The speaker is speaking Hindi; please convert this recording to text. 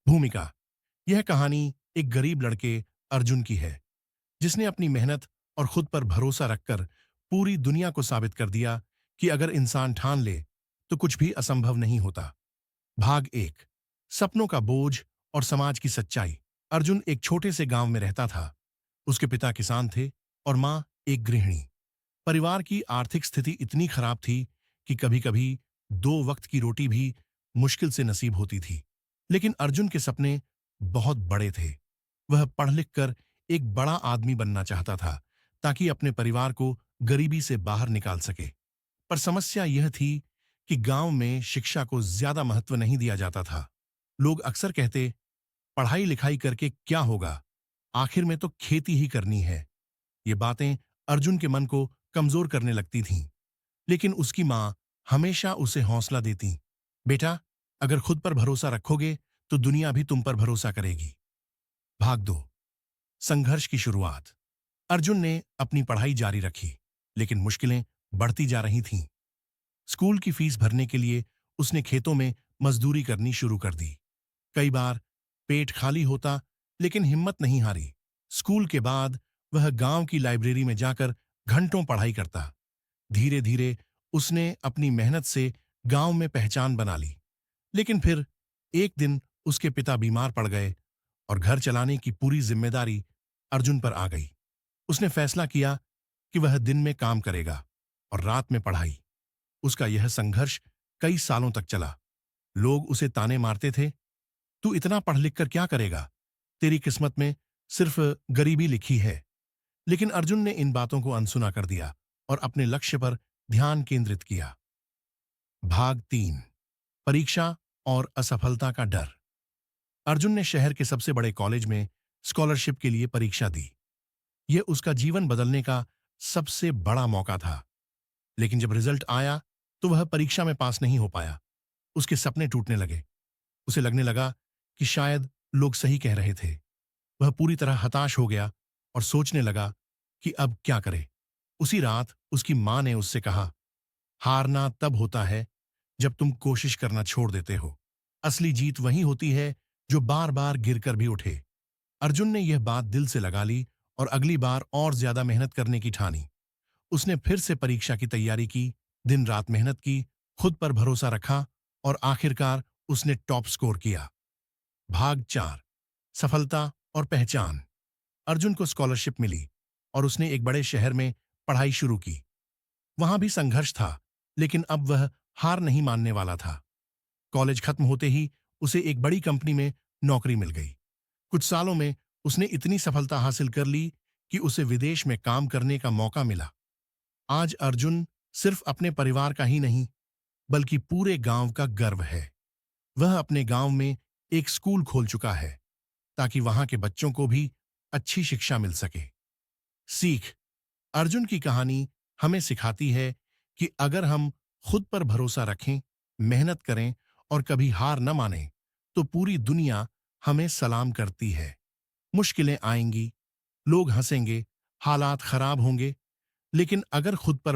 भूमिका। यह कहानी एक गरीब लड़के अर्जुन की है, जिसने अपनी मेहनत और खुद पर भरोसा रखकर पूरी दुनिया को साबित कर दिया कि अगर इंसान ठान ले तो कुछ भी असंभव नहीं होता। भाग एक, सपनों का बोझ और समाज की सच्चाई। अर्जुन एक छोटे से गांव में रहता था। उसके पिता किसान थे और मां एक गृहिणी। परिवार की आर्थिक स्थिति इतनी खराब थी कि कभी-कभी 2 वक्त की रोटी भी मुश्किल से नसीब होती थी। लेकिन अर्जुन के सपने बहुत बड़े थे। वह पढ़ लिख कर एक बड़ा आदमी बनना चाहता था, ताकि अपने परिवार को गरीबी से बाहर निकाल सके। पर समस्या यह थी कि गांव में शिक्षा को ज्यादा महत्व नहीं दिया जाता था। लोग अक्सर कहते, पढ़ाई लिखाई करके क्या होगा, आखिर में तो खेती ही करनी है। ये बातें अर्जुन के मन को कमजोर करने लगती थीं। लेकिन उसकी मां हमेशा उसे हौसला देती। बेटा, अगर खुद पर भरोसा रखोगे तो दुनिया भी तुम पर भरोसा करेगी। भाग दो, संघर्ष की शुरुआत। अर्जुन ने अपनी पढ़ाई जारी रखी, लेकिन मुश्किलें बढ़ती जा रही थीं। स्कूल की फीस भरने के लिए उसने खेतों में मजदूरी करनी शुरू कर दी। कई बार पेट खाली होता, लेकिन हिम्मत नहीं हारी। स्कूल के बाद वह गांव की लाइब्रेरी में जाकर घंटों पढ़ाई करता। धीरे धीरे उसने अपनी मेहनत से गांव में पहचान बना ली। लेकिन फिर एक दिन उसके पिता बीमार पड़ गए और घर चलाने की पूरी जिम्मेदारी अर्जुन पर आ गई। उसने फैसला किया कि वह दिन में काम करेगा और रात में पढ़ाई। उसका यह संघर्ष कई सालों तक चला। लोग उसे ताने मारते थे, तू इतना पढ़ लिख कर क्या करेगा, तेरी किस्मत में सिर्फ गरीबी लिखी है। लेकिन अर्जुन ने इन बातों को अनसुना कर दिया और अपने लक्ष्य पर ध्यान केंद्रित किया। भाग तीन, परीक्षा और असफलता का डर। अर्जुन ने शहर के सबसे बड़े कॉलेज में स्कॉलरशिप के लिए परीक्षा दी। यह उसका जीवन बदलने का सबसे बड़ा मौका था। लेकिन जब रिजल्ट आया तो वह परीक्षा में पास नहीं हो पाया। उसके सपने टूटने लगे। उसे लगने लगा कि शायद लोग सही कह रहे थे। वह पूरी तरह हताश हो गया और सोचने लगा कि अब क्या करे। उसी रात उसकी मां ने उससे कहा, हारना तब होता है जब तुम कोशिश करना छोड़ देते हो। असली जीत वही होती है जो बार बार गिरकर भी उठे। अर्जुन ने यह बात दिल से लगा ली और अगली बार और ज्यादा मेहनत करने की ठानी। उसने फिर से परीक्षा की तैयारी की, दिन रात मेहनत की, खुद पर भरोसा रखा और आखिरकार उसने टॉप स्कोर किया। भाग चार, सफलता और पहचान। अर्जुन को स्कॉलरशिप मिली और उसने एक बड़े शहर में पढ़ाई शुरू की। वहां भी संघर्ष था, लेकिन अब वह हार नहीं मानने वाला था। कॉलेज खत्म होते ही उसे एक बड़ी कंपनी में नौकरी मिल गई। कुछ सालों में उसने इतनी सफलता हासिल कर ली कि उसे विदेश में काम करने का मौका मिला। आज अर्जुन सिर्फ अपने परिवार का ही नहीं, बल्कि पूरे गांव का गर्व है। वह अपने गांव में एक स्कूल खोल चुका है, ताकि वहां के बच्चों को भी अच्छी शिक्षा मिल सके। सीख। अर्जुन की कहानी हमें सिखाती है कि अगर हम खुद पर भरोसा रखें, मेहनत करें और कभी हार न मानें, तो पूरी दुनिया हमें सलाम करती है। मुश्किलें आएंगी, लोग हंसेंगे, हालात खराब होंगे, लेकिन अगर खुद पर